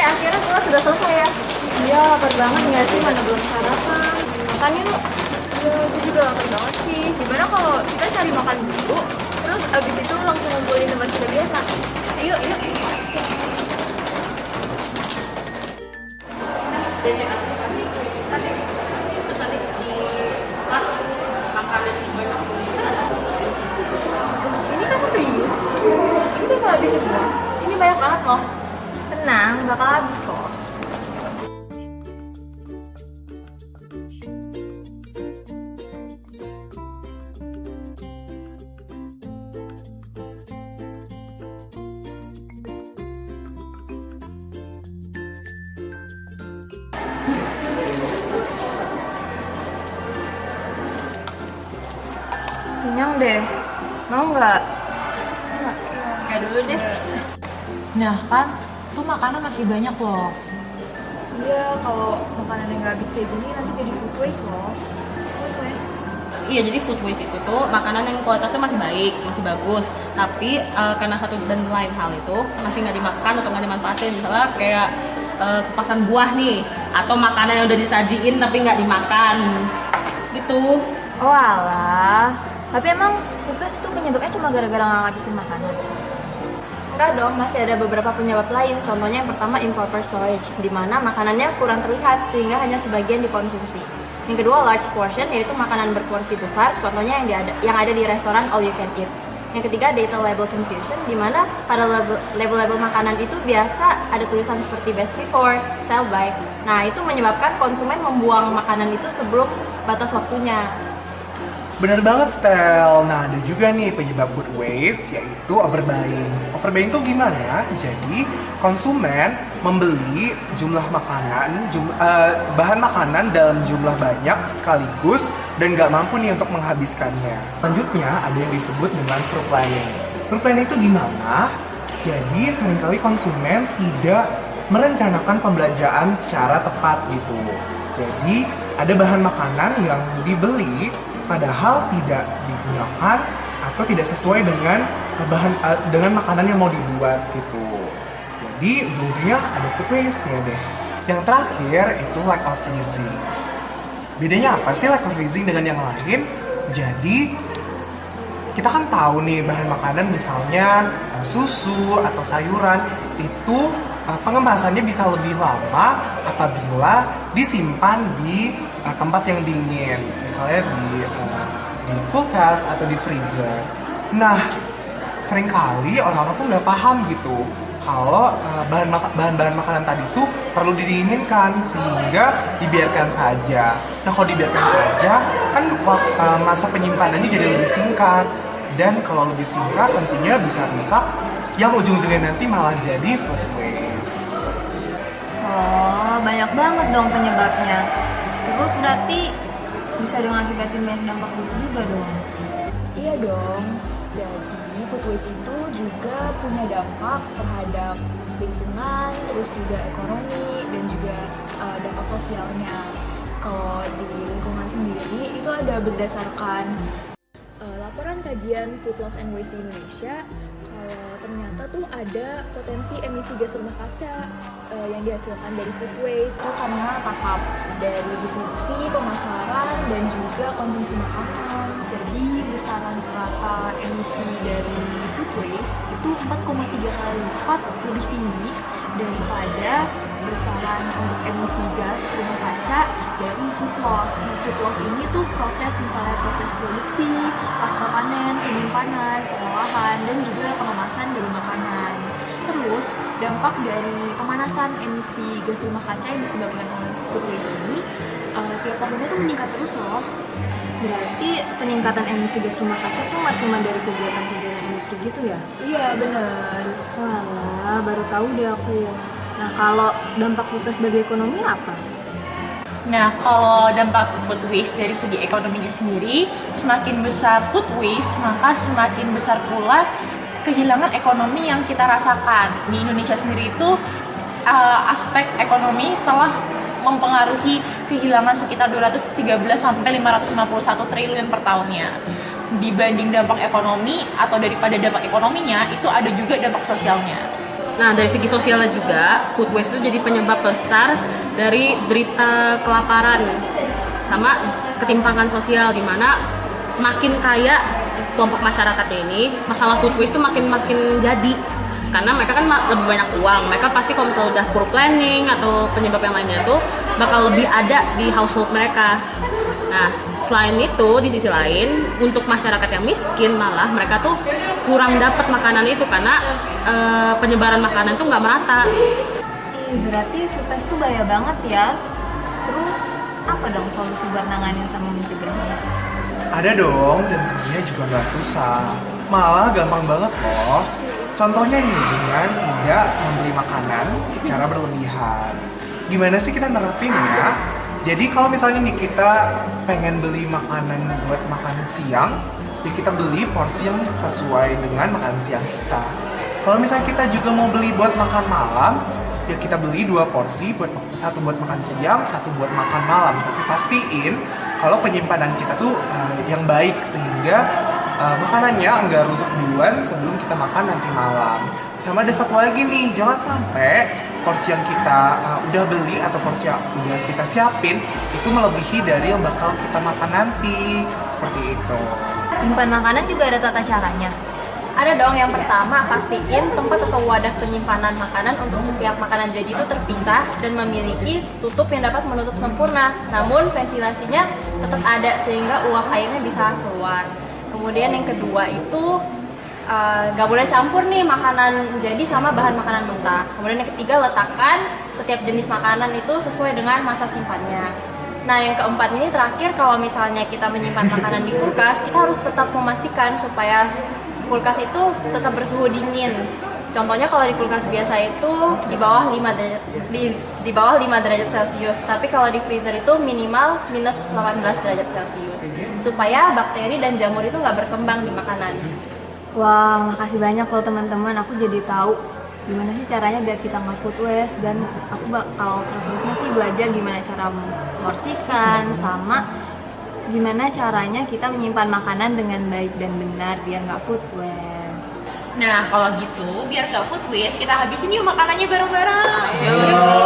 akhirnya kelas sudah selesai ya. Iya, lapar banget nggak sih? Mana belum sarapan. Makan yuk. Iya, aku juga lapar banget sih. Gimana kalau kita cari makan dulu, terus abis itu langsung ngumpulin tempat kita biasa? Ayo, yuk. Ini kamu serius? Ini bakal habis semua? Ini banyak banget loh. Tenang, bakal habis kok. Kenyang deh. Mau nggak? Nggak dulu deh. Nah kan, tuh makanan masih banyak loh. Iya, kalau makanan yang nggak habis kayak gini nanti jadi food waste loh. Food waste. Iya, jadi food waste itu tuh makanan yang kualitasnya masih baik, masih bagus, tapi karena satu dan lain hal itu masih nggak dimakan atau nggak dimanfaatin. Misalnya kayak kupasan buah nih, atau makanan yang udah disajiin tapi nggak dimakan, gitu. Oh alah. Tapi emang food waste itu penyebabnya cuma gara-gara nggak ngabisin makanan? Enggak dong, masih ada beberapa penyebab lain. Contohnya yang pertama improper storage, di mana makanannya kurang terlihat sehingga hanya sebagian dikonsumsi. Yang kedua large portion, yaitu makanan berporsi besar, contohnya yang ada di restoran all you can eat. Yang ketiga data label confusion, di mana pada label-label makanan itu biasa ada tulisan seperti best before, sell by. Nah itu menyebabkan konsumen membuang makanan itu sebelum batas waktunya. Bener banget, Stel. Nah, ada juga nih penyebab food waste, yaitu overbuying. Overbuying itu gimana? Jadi, konsumen membeli bahan makanan dalam jumlah banyak sekaligus dan nggak mampu nih untuk menghabiskannya. Selanjutnya, ada yang disebut dengan food planning. Food planning itu gimana? Jadi, seringkali konsumen tidak merencanakan pembelanjaan secara tepat gitu. Jadi, ada bahan makanan yang dibeli padahal tidak digunakan atau tidak sesuai dengan dengan makanan yang mau dibuat gitu. Jadi ujung-ujungnya ada food waste ya deh. Yang terakhir itu lack of freezing. Bedanya apa sih lack of freezing dengan yang lain? Jadi kita kan tahu nih bahan makanan misalnya susu atau sayuran itu pengemasannya bisa lebih lama apabila disimpan di tempat yang dingin, misalnya di kulkas atau di freezer. Nah, seringkali orang-orang tuh nggak paham gitu kalau bahan-bahan makanan tadi tuh perlu didinginkan sehingga dibiarkan saja. Nah, kalau dibiarkan saja kan masa penyimpanannya jadi lebih singkat, dan kalau lebih singkat tentunya bisa rusak yang ujung-ujungnya nanti malah jadi food waste. Oh, banyak banget dong penyebabnya. Terus berarti bisa mengakibatkan banyak dampak juga dong? Iya dong. Jadi food waste itu juga punya dampak terhadap lingkungan, terus juga ekonomi, dan juga dampak sosialnya. Kalau di lingkungan sendiri itu ada berdasarkan laporan kajian Food Loss and Waste di Indonesia. Kalau ternyata tuh ada potensi emisi gas rumah kaca yang dihasilkan dari food waste itu karena tahap dari distribusi, pemasaran, dan juga konsumsi makanan. Jadi besaran rata emisi dari food waste itu 4,3 kali lipat lebih tinggi daripada besaran untuk emisi gas rumah kaca dari food loss. Nah, food loss ini tuh proses produksi, pasca panen, penyimpanan, pengolahan, dan juga pengemasan dari makanan. Terus, dampak dari pemanasan emisi gas rumah kaca yang disebabkan oleh food waste ini tiap tahunnya tuh meningkat terus loh. Berarti peningkatan emisi gas rumah kaca tuh nggak cuma dari kegiatan-kegiatan industri gitu ya? Iya, benar. Walah, baru tahu deh aku. Nah, kalau dampak food waste bagi ekonomi apa? Nah, kalau dampak food waste dari segi ekonominya sendiri, semakin besar food waste, maka semakin besar pula kehilangan ekonomi yang kita rasakan. Di Indonesia sendiri itu, aspek ekonomi telah mempengaruhi kehilangan sekitar 213 sampai 551 triliun per tahunnya. Dibanding dampak ekonomi atau daripada dampak ekonominya, itu ada juga dampak sosialnya. Nah, dari segi sosialnya juga, food waste itu jadi penyebab besar dari derita kelaparan sama ketimpangan sosial, di mana semakin kaya kelompok masyarakatnya ini, masalah food waste itu makin jadi. Karena mereka kan lebih banyak uang, mereka pasti kalau misalnya udah poor planning atau penyebab yang lainnya tuh bakal lebih ada di household mereka. Nah, selain itu, di sisi lain, untuk masyarakat yang miskin malah mereka tuh kurang dapat makanan itu karena penyebaran makanan tuh nggak merata. Berarti food waste tuh bahaya banget ya. Terus apa dong solusi buat nanganin sama mencegahnya? Ada dong, dan tentunya juga nggak susah. Malah gampang banget loh. Contohnya nih, dengan tidak membeli makanan secara berlebihan. Gimana sih kita nerapinnya? Jadi kalau misalnya nih kita pengen beli makanan buat makan siang, ya kita beli porsi yang sesuai dengan makan siang kita. Kalau misalnya kita juga mau beli buat makan malam, ya kita beli 2 porsi, satu buat makan siang, satu buat makan malam. Tapi pastiin kalau penyimpanan kita tuh yang baik, sehingga makanannya nggak rusak duluan sebelum kita makan nanti malam. Sama ada satu lagi nih, jangan sampai porsi yang kita udah beli atau porsi yang udah kita siapin itu melebihi dari yang bakal kita makan nanti. Seperti itu. Simpan makanan juga ada tata caranya. Ada dong, yang pertama pastiin tempat atau wadah penyimpanan makanan untuk setiap makanan jadi itu terpisah dan memiliki tutup yang dapat menutup sempurna. Namun ventilasinya tetap ada sehingga uap airnya bisa keluar. Kemudian yang kedua itu nggak boleh campur nih makanan jadi sama bahan makanan mentah. Kemudian yang ketiga, letakkan setiap jenis makanan itu sesuai dengan masa simpannya. Nah, yang keempat ini terakhir, kalau misalnya kita menyimpan makanan di kulkas, kita harus tetap memastikan supaya kulkas itu tetap bersuhu dingin. Contohnya kalau di kulkas biasa itu di bawah 5 derajat di bawah 5 derajat Celcius, tapi kalau di freezer itu minimal minus 18 derajat Celcius supaya bakteri dan jamur itu nggak berkembang di makanan. Wah, makasih banyak loh teman-teman. Aku jadi tahu gimana sih caranya biar kita nggak food waste, dan aku bakal terus-terusnya sih belajar gimana cara memporsikan sama gimana caranya kita menyimpan makanan dengan baik dan benar biar nggak food waste. Nah, kalau gitu biar nggak food waste, kita habisin yuk makanannya bareng-bareng. Ayo.